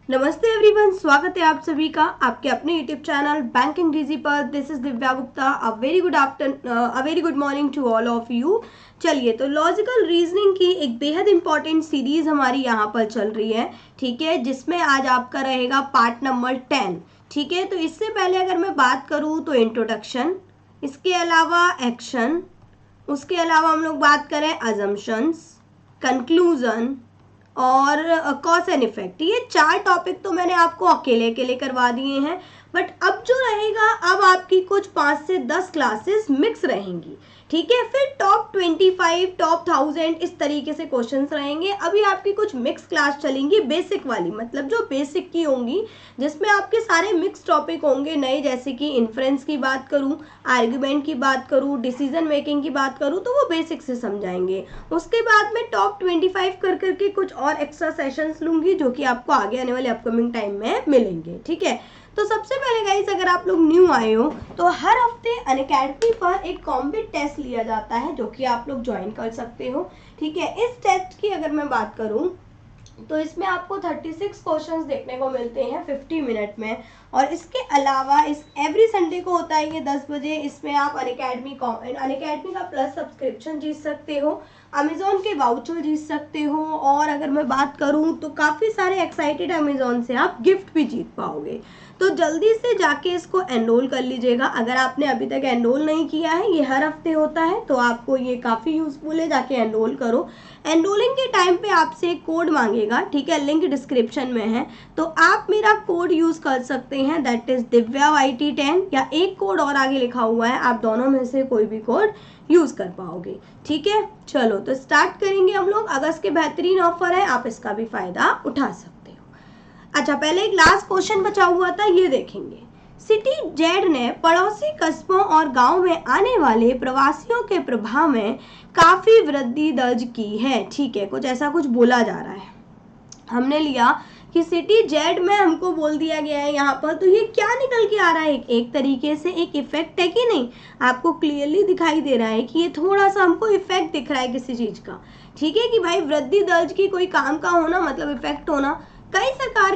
नमस्ते एवरीवन, स्वागत है आप सभी का आपके अपने यूट्यूब चैनल बैंकिंग डीजी पर। This is Divya Gupta. A very good morning to all of you. चलिए, तो लॉजिकल रीजनिंग की एक बेहद इंपॉर्टेंट सीरीज हमारी यहाँ पर चल रही है, ठीक है, जिसमें आज आपका रहेगा पार्ट नंबर 10। ठीक है, तो इससे पहले अगर मैं बात करूँ तो इंट्रोडक्शन, इसके अलावा एक्शन, उसके अलावा हम लोग बात करें अजम्पशंस, कंक्लूजन और कॉज एंड इफेक्ट। ये 4 टॉपिक तो मैंने आपको अकेले अकेले करवा दिए हैं, बट अब जो रहेगा, अब आपकी कुछ 5 से 10 क्लासेस मिक्स रहेंगी। ठीक है, फिर टॉप 25, टॉप 1000 इस तरीके से क्वेश्चंस रहेंगे। अभी आपकी कुछ मिक्स क्लास चलेंगी, बेसिक वाली, मतलब जो बेसिक की होंगी, जिसमें आपके सारे मिक्स टॉपिक होंगे नए, जैसे कि इन्फ्रेंस की बात करूं, आर्ग्यूमेंट की बात करूं, डिसीजन मेकिंग की बात करूं, तो वो बेसिक से समझाएंगे। उसके बाद में टॉप 25 कर करके कुछ और एक्स्ट्रा सेशंस लूंगी, जो कि आपको आगे आने वाले अपकमिंग टाइम में मिलेंगे। ठीक है, तो सबसे पहले गाइस, अगर आप लोग न्यू आए हो तो हर हफ्ते अनअकैडमी पर एक कॉम्बिट टेस्ट लिया जाता है, जो कि आप लोग ज्वाइन कर सकते हो। ठीक है, इस टेस्ट की अगर मैं बात करूं तो इसमें आपको 36 क्वेश्चंस देखने को मिलते हैं 50 मिनट में। और इसके अलावा इस एवरी संडे को होता है ये 10 बजे। इसमें आप अनअकैडमी का प्लस सब्सक्रिप्शन जीत सकते हो, अमेजोन के वाउचर जीत सकते हो, और अगर मैं बात करूं तो काफ़ी सारे एक्साइटेड अमेजोन से आप गिफ्ट भी जीत पाओगे। तो जल्दी से जाके इसको एनरोल कर लीजिएगा। अगर आपने अभी तक एनरोल नहीं किया है, ये हर हफ्ते होता है, तो आपको ये काफ़ी यूजफुल है, जाके एनरोल करो। एनरोलिंग के टाइम पे आपसे कोड मांगेगा, ठीक है, लिंक डिस्क्रिप्शन में है, तो आप मेरा कोड यूज कर सकते हैं, दैट इज दिव्या YT10, या एक कोड और आगे लिखा हुआ है, आप दोनों में से कोई भी कोड यूज कर पाओगे। ठीक है, चलो तो स्टार्ट करेंगे हम लोग। अगस्त के बेहतरीन ऑफर है, आप इसका भी फायदा उठा सकते हो। अच्छा, पहले एक लास्ट क्वेश्चन बचा हुआ था, ये देखेंगे। सिटी जेड ने पड़ोसी कस्बों और गांव में आने वाले प्रवासियों के प्रभाव में काफी वृद्धि दर्ज की है। ठीक है, कुछ ऐसा कुछ बोला जा रहा है। हमने लिया कि सिटी जेड में हमको बोल दिया गया है यहाँ पर, तो ये क्या निकल के आ रहा है? एक तरीके से एक इफेक्ट है कि नहीं? आपको क्लियरली दिखाई दे रहा है कि ये थोड़ा सा हमको इफेक्ट दिख रहा है किसी चीज का। ठीक है, कि भाई वृद्धि दर्ज की, कोई काम का होना मतलब इफेक्ट होना। नई सरकार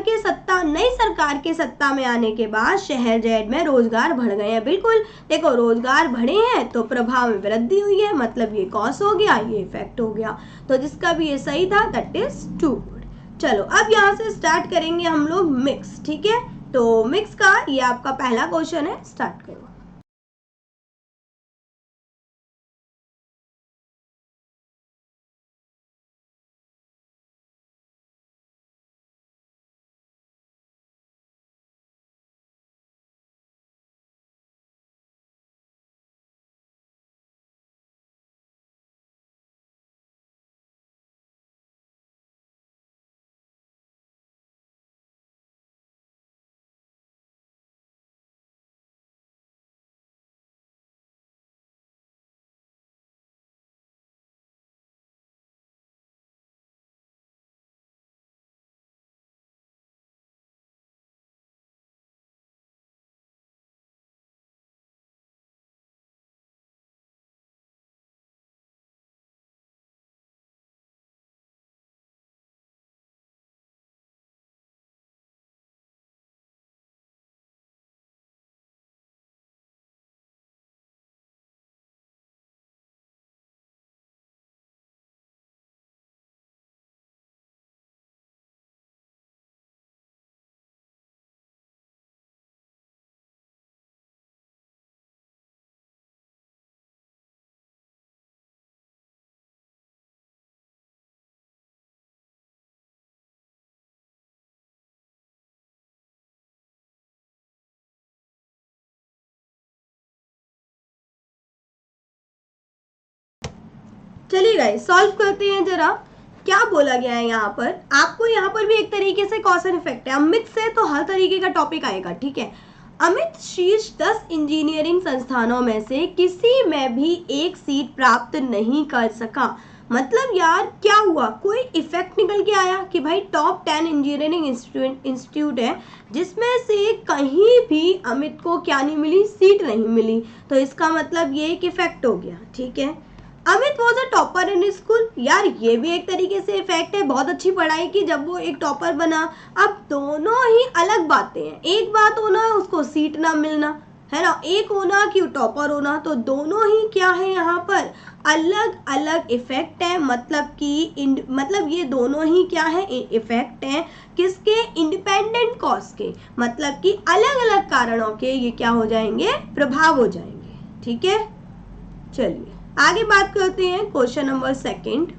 के सत्ता में आने के बाद शहर जेड में रोजगार बढ़ गए हैं। बिल्कुल, देखो, रोजगार बढ़े हैं तो प्रभाव में वृद्धि हुई है, मतलब ये कॉस हो गया, ये इफेक्ट हो गया। तो जिसका भी ये सही था, दैट इज टू गुड। चलो, अब यहाँ से स्टार्ट करेंगे हम लोग मिक्स। ठीक है, तो मिक्स का ये आपका पहला क्वेश्चन है, स्टार्ट करो। चलिए गाइस, सॉल्व करते हैं जरा। क्या बोला गया है यहाँ पर? आपको यहाँ पर भी एक तरीके से कॉज एंड इफेक्ट है। अब मिक्स है तो हर तरीके का टॉपिक आएगा। ठीक है, अमित शीर्ष 10 इंजीनियरिंग संस्थानों में से किसी में भी एक सीट प्राप्त नहीं कर सका। मतलब यार क्या हुआ? कोई इफेक्ट निकल के आया कि भाई टॉप 10 इंजीनियरिंग इंस्टीट्यूट है, जिसमें से कहीं भी अमित को क्या नहीं मिली? सीट नहीं मिली। तो इसका मतलब ये एक इफेक्ट हो गया। ठीक है, Amit was a topper in school. यार ये भी एक तरीके से इफेक्ट है बहुत अच्छी पढ़ाई की जब वो एक टॉपर बना। अब दोनों ही अलग बातें हैं, एक बात होना उसको सीट ना मिलना, है ना, एक होना कि टॉपर होना, तो दोनों ही क्या है यहाँ पर अलग अलग इफेक्ट है। मतलब कि मतलब ये दोनों ही क्या है इफेक्ट है किसके, इंडिपेंडेंट कॉज के, मतलब कि अलग अलग कारणों के ये क्या हो जाएंगे, प्रभाव हो जाएंगे। ठीक है, चलिए आगे बात करते हैं क्वेश्चन नंबर सेकंड।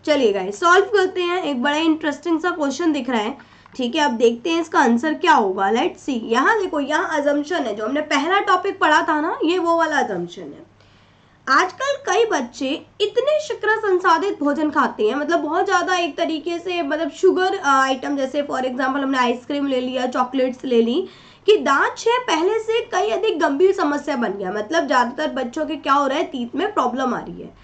चलिए गाइस सॉल्व करते हैं, एक बड़ा इंटरेस्टिंग सा क्वेश्चन दिख रहा है। ठीक है, अब देखते हैं इसका आंसर क्या होगा। Let's see. यहाँ देखो, यहाँ अजम्पशन है, जो हमने पहला टॉपिक पढ़ा था ना, ये वो वाला अजम्पशन है। आजकल कई बच्चे इतने शर्करा संसाधित भोजन खाते हैं, मतलब बहुत ज्यादा एक तरीके से, मतलब शुगर आइटम, जैसे फॉर एग्जांपल हमने आइसक्रीम ले लिया, चॉकलेट्स ले ली, कि दांत छह पहले से कई अधिक गंभीर समस्या बन गया। मतलब ज्यादातर बच्चों के क्या हो रहा है, तीत में प्रॉब्लम आ रही है।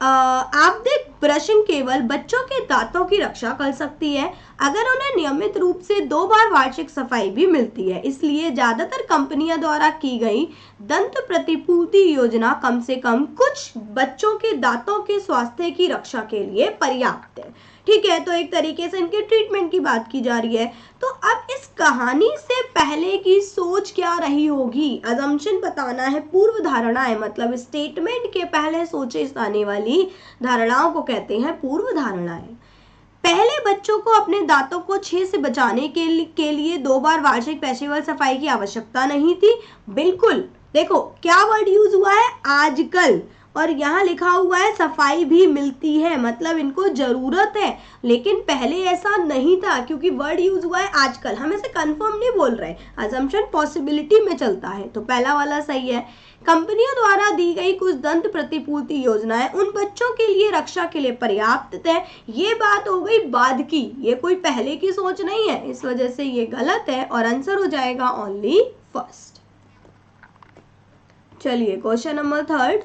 आप देख, ब्रशिंग केवल बच्चों के दांतों की रक्षा कर सकती है अगर उन्हें नियमित रूप से 2 बार वार्षिक सफाई भी मिलती है। इसलिए ज्यादातर कंपनियों द्वारा की गई दंत प्रतिपूर्ति योजना कम से कम कुछ बच्चों के दांतों के स्वास्थ्य की रक्षा के लिए पर्याप्त है। ठीक है, तो एक तरीके से इनके ट्रीटमेंट की बात की जा रही है। तो अब इस कहानी से पहले की सोच क्या रही होगी, अजम्पशन बताना है, पूर्व धारणा है, मतलब स्टेटमेंट के पहले सोचे जाने वाली धारणाओं को कहते हैं पूर्व धारणाएं। पहले बच्चों को अपने दांतों को छेद से बचाने के लिए 2 बार वार्षिक पेशेवर सफाई की आवश्यकता नहीं थी। बिल्कुल, देखो क्या वर्ड यूज हुआ है, आजकल, और यहाँ लिखा हुआ है सफाई भी मिलती है, मतलब इनको जरूरत है। लेकिन पहले ऐसा नहीं था, क्योंकि वर्ड यूज हुआ है आजकल, हम ऐसे कंफर्म नहीं बोल रहे, अजम्पशन पॉसिबिलिटी में चलता है, तो पहला वाला सही है। कंपनियों द्वारा दी गई कुछ दंत प्रतिपूर्ति योजनाएं उन बच्चों के लिए रक्षा के लिए पर्याप्त है। ये बात हो गई बाद की, ये कोई पहले की सोच नहीं है, इस वजह से ये गलत है और आंसर हो जाएगा ओनली फर्स्ट। चलिए क्वेश्चन नंबर थर्ड।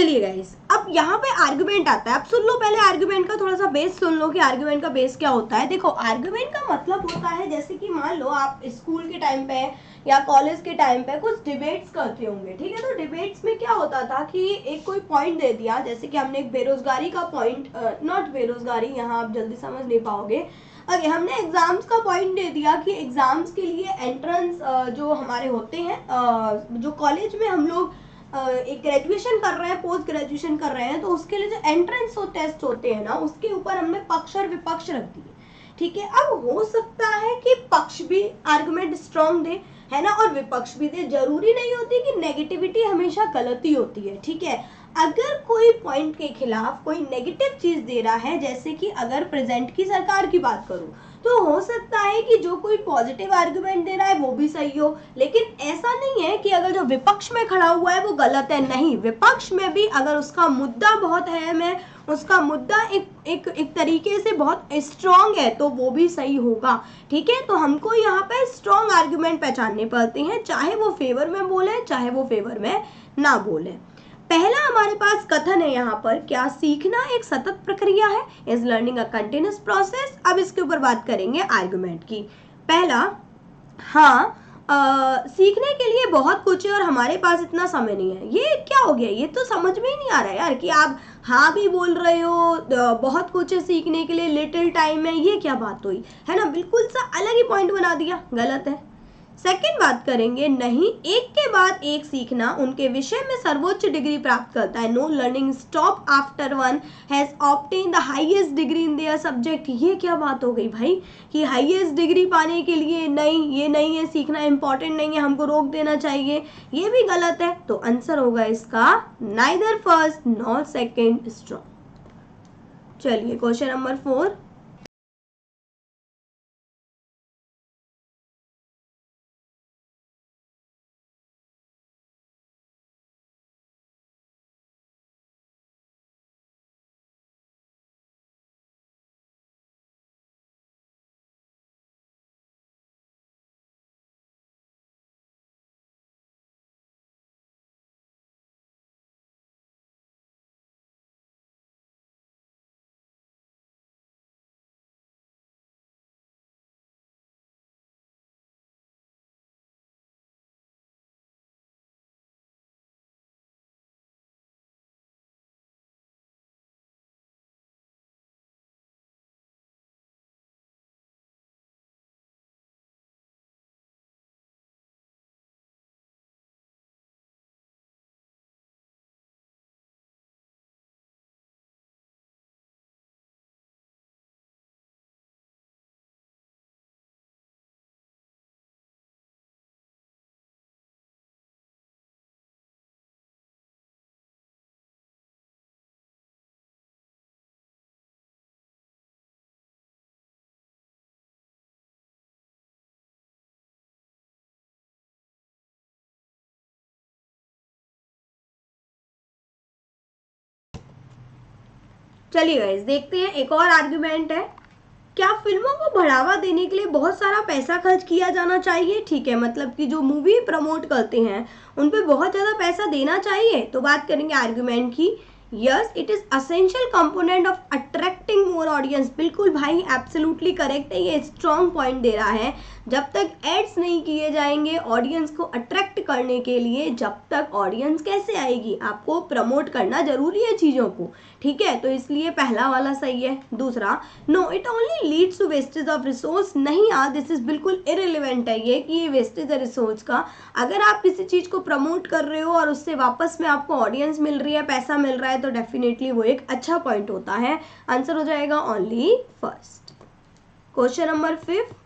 चलिए गाइस, अब यहाँ पे आर्गुमेंट आता है। अब सुन लो पहले आर्गुमेंट का थोड़ा सा बेस सुन लो कि आर्गुमेंट का बेस क्या होता है। देखो, आर्गुमेंट का मतलब होता है जैसे कि मान लो आप स्कूल के टाइम पे या कॉलेज के टाइम पे कुछ डिबेट्स करते होंगे, ठीक है। तो डिबेट्स में क्या होता था कि एक कोई पॉइंट दे दिया, जैसे कि हमने एक बेरोजगारी का पॉइंट, नॉट बेरोजगारी, यहाँ आप जल्दी समझ नहीं पाओगे। अगे हमने एग्जाम्स का पॉइंट दे दिया कि एग्जाम्स के लिए एंट्रेंस जो हमारे होते हैं, जो कॉलेज में हम लोग एक ग्रेजुएशन कर रहे हैं, पोस्ट ग्रेजुएशन कर रहे हैं, तो उसके लिए जो एंट्रेंस टेस्ट होते हैं ना, उसके ऊपर हमने पक्ष और विपक्ष रख दिए, ठीक है। अब हो सकता है कि पक्ष भी आर्गुमेंट स्ट्रॉन्ग दे, है ना, और विपक्ष भी दे। जरूरी नहीं होती कि नेगेटिविटी हमेशा गलत ही होती है, ठीक है। अगर कोई पॉइंट के खिलाफ कोई नेगेटिव चीज दे रहा है, जैसे कि अगर प्रेजेंट की सरकार की बात करूं, तो हो सकता है कि जो कोई पॉजिटिव आर्गुमेंट दे रहा है वो भी सही हो, लेकिन ऐसा नहीं है कि अगर जो विपक्ष में खड़ा हुआ है वो गलत है। नहीं, विपक्ष में भी अगर उसका मुद्दा बहुत अहम है, उसका मुद्दा एक तरीके से बहुत स्ट्रांग है, तो वो भी सही होगा, ठीक है। तो हमको यहाँ पे स्ट्रांग आर्गुमेंट पहचानने पड़ते हैं, चाहे वो फेवर में बोले चाहे वो फेवर में ना बोले। पहला हमारे पास कथन है यहाँ पर, क्या सीखना एक सतत प्रक्रिया है, is learning a continuous process. अब इसके ऊपर बात करेंगे आर्गुमेंट की। पहला, हाँ, सीखने के लिए बहुत कुछ है और हमारे पास इतना समय नहीं है। ये क्या हो गया, ये तो समझ में ही नहीं आ रहा है यार कि आप हाँ भी बोल रहे हो, बहुत कुछ है सीखने के लिए, लिटिल टाइम है, ये क्या बात हुई, है ना। बिल्कुल सा अलग ही पॉइंट बना दिया, गलत है। सेकेंड बात करेंगे, नहीं, एक के बाद एक सीखना उनके विषय में सर्वोच्च डिग्री प्राप्त करता है। Know learning stop after one has obtain the highest degree in their subject. ये क्या बात हो गई भाई कि हाईएस्ट डिग्री पाने के लिए नहीं, ये नहीं है, सीखना इंपॉर्टेंट नहीं है, हमको रोक देना चाहिए, ये भी गलत है। तो आंसर होगा इसका neither first nor second strong. चलिए क्वेश्चन नंबर 4। चलिए गाइस, देखते हैं एक और आर्गुमेंट है। क्या फिल्मों को बढ़ावा देने के लिए बहुत सारा पैसा खर्च किया जाना चाहिए, ठीक है, मतलब कि जो मूवी प्रमोट करते हैं उन पे बहुत ज़्यादा पैसा देना चाहिए। तो बात करेंगे आर्गुमेंट की। Yes, it is essential component of attracting more audience. बिल्कुल भाई, एब्सोल्युटली करेक्ट है, ये स्ट्रॉन्ग पॉइंट दे रहा है। जब तक एड्स नहीं किए जाएंगे ऑडियंस को अट्रैक्ट करने के लिए, जब तक ऑडियंस कैसे आएगी, आपको प्रमोट करना जरूरी है चीज़ों को, ठीक है। तो इसलिए पहला वाला सही है। दूसरा, no it only leads to wastage of resource. नहीं यार, दिस इज बिल्कुल इरेलीवेंट है ये कि ये वेस्टेज है रिसोर्स का। अगर आप किसी चीज़ को प्रमोट कर रहे हो और उससे वापस में आपको ऑडियंस मिल रही है, पैसा मिल रहा है, तो डेफिनेटली वो एक अच्छा पॉइंट होता है। आंसर हो जाएगा ओनली फर्स्ट। Question number 5।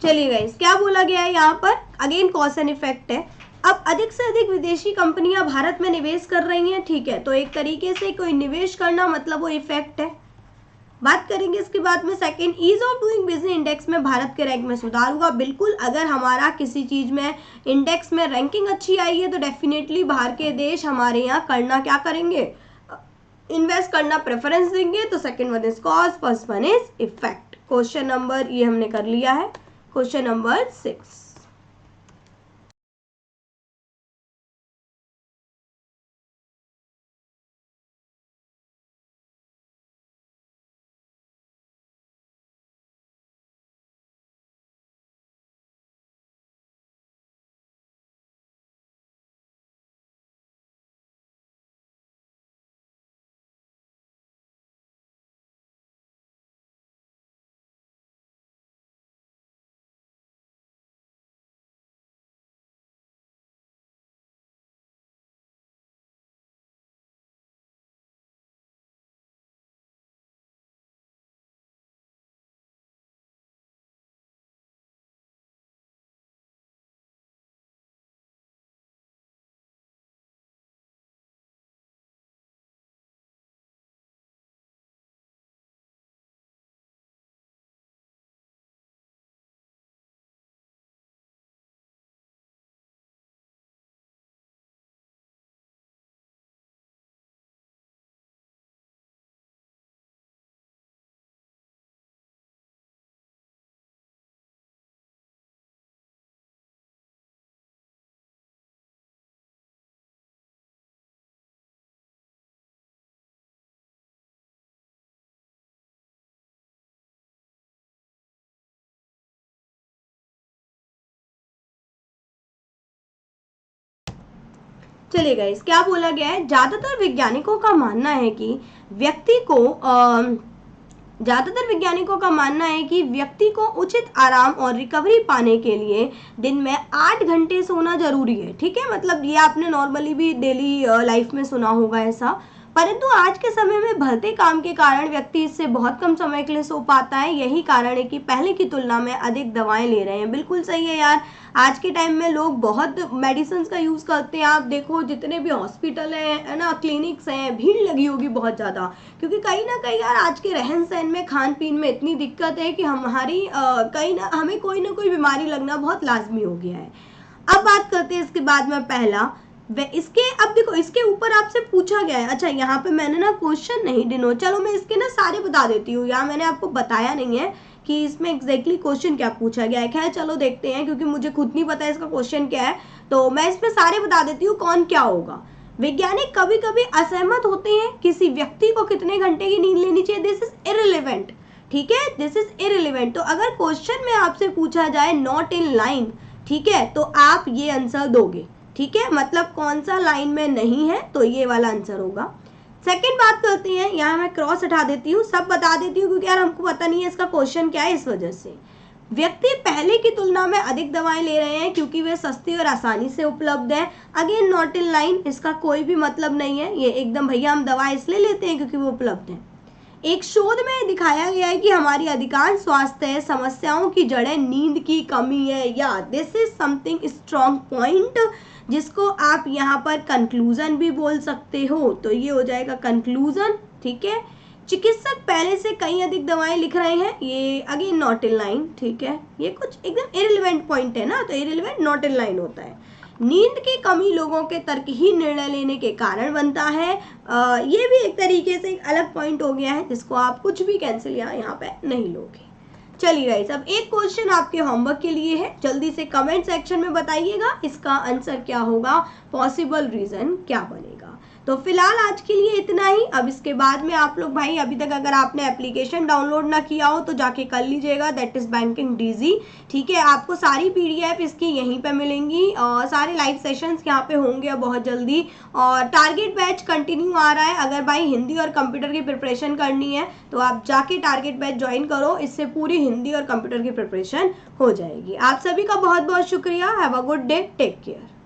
चलिए गाइस, क्या बोला गया है यहाँ पर, अगेन कॉज एंड इफेक्ट है। अब अधिक से अधिक विदेशी कंपनियां भारत में निवेश कर रही हैं, ठीक है, तो एक तरीके से कोई निवेश करना मतलब वो इफेक्ट है। बात करेंगे इसके बाद में second, ease of doing business index में भारत के रैंक में सुधार हुआ। बिल्कुल, अगर हमारा किसी चीज में इंडेक्स में रैंकिंग अच्छी आई है तो डेफिनेटली बाहर के देश हमारे यहाँ करना क्या करेंगे, इन्वेस्ट करना प्रेफरेंस देंगे। तो second one is cause, first one is effect. Question number ये हमने कर लिया है, क्वेश्चन नंबर 6। चलिए गाइस, क्या बोला गया है, ज्यादातर वैज्ञानिकों का मानना है कि व्यक्ति को ज्यादातर वैज्ञानिकों का मानना है कि व्यक्ति को उचित आराम और रिकवरी पाने के लिए दिन में 8 घंटे सोना जरूरी है। ठीक है, मतलब ये आपने नॉर्मली भी डेली लाइफ में सुना होगा ऐसा, परंतु आज के समय में बढ़ते काम के कारण व्यक्ति इससे बहुत कम समय के लिए सो पाता है। यही कारण है कि पहले की तुलना में अधिक दवाएं ले रहे हैं। बिल्कुल सही है यार, आज के टाइम में लोग बहुत मेडिसिन का यूज करते हैं। आप देखो जितने भी हॉस्पिटल है ना, क्लिनिक्स हैं, भीड़ लगी होगी बहुत ज्यादा, क्योंकि कहीं ना कहीं यार आज के रहन सहन में, खान पीन में इतनी दिक्कत है कि हमारी हमें कोई ना कोई बीमारी लगना बहुत लाजमी हो गया है। अब बात करते हैं इसके बाद में पहला इसके, अब देखो इसके ऊपर आपसे पूछा गया है। अच्छा, यहाँ पे मैंने ना क्वेश्चन नहीं डिनो, चलो मैं इसके ना सारे बता देती हूँ, यहाँ मैंने आपको बताया नहीं है कि इसमें एग्जैक्टली क्वेश्चन क्या पूछा गया है। खैर चलो देखते हैं, क्योंकि मुझे खुद नहीं पता इसका क्वेश्चन क्या है, तो मैं इसमें सारे बता देती हूँ कौन क्या होगा। वैज्ञानिक कभी कभी असहमत होते हैं किसी व्यक्ति को कितने घंटे की नींद लेनी चाहिए, दिस इज इररिलेवेंट। ठीक है, दिस इज इररिलेवेंट। तो अगर क्वेश्चन में आपसे पूछा जाए नॉट इन लाइन, ठीक है, तो आप ये आंसर दोगे। ठीक है, मतलब कौन सा लाइन में नहीं है, तो ये वाला आंसर होगा। सेकंड बात करते हैं, यहाँ मैं क्रॉस हटा देती हूँ, सब बता देती हूँ क्योंकि यार हमको पता नहीं है इसका क्वेश्चन क्या है, इस वजह से। व्यक्ति पहले की तुलना में अधिक दवाएं ले रहे हैं क्योंकि वे सस्ती और आसानी से उपलब्ध है। अगेन नॉट इन लाइन, इसका कोई भी मतलब नहीं है, ये एकदम भैया हम दवा इसलिए लेते हैं क्योंकि वो उपलब्ध है। एक शोध में दिखाया गया है कि हमारी अधिकांश स्वास्थ्य समस्याओं की जड़ें नींद की कमी है। या this is something strong point, जिसको आप यहाँ पर कंक्लूजन भी बोल सकते हो, तो ये हो जाएगा कंक्लूजन। ठीक है, चिकित्सक पहले से कई अधिक दवाएं लिख रहे हैं, ये अगेन नॉट इन लाइन। ठीक है, ये कुछ एकदम इररिलेवेंट पॉइंट है ना, तो इररिलेवेंट नॉट इन लाइन होता है। नींद की कमी लोगों के तर्कहीन निर्णय लेने के कारण बनता है। ये भी एक तरीके से एक अलग पॉइंट हो गया है, जिसको आप कुछ भी कैंसिल यहाँ पे नहीं लोगे। चलिए गाइस, अब एक क्वेश्चन आपके होमवर्क के लिए है, जल्दी से कमेंट सेक्शन में बताइएगा इसका आंसर क्या होगा, पॉसिबल रीजन क्या बनेगा। तो फिलहाल आज के लिए इतना ही। अब इसके बाद में आप लोग भाई अभी तक अगर आपने एप्लीकेशन डाउनलोड ना किया हो तो जाके कर लीजिएगा, दैट इज बैंकिंग डीजी। ठीक है, आपको सारी पीडीएफ इसकी यहीं पे मिलेंगी और सारे लाइव सेशंस यहाँ पे होंगे बहुत जल्दी। और टारगेट बैच कंटिन्यू आ रहा है, अगर भाई हिंदी और कंप्यूटर की प्रिपरेशन करनी है तो आप जाके टारगेट बैच ज्वाइन करो, इससे पूरी हिंदी और कंप्यूटर की प्रिपरेशन हो जाएगी। आप सभी का बहुत बहुत शुक्रिया। Have a good day, take care.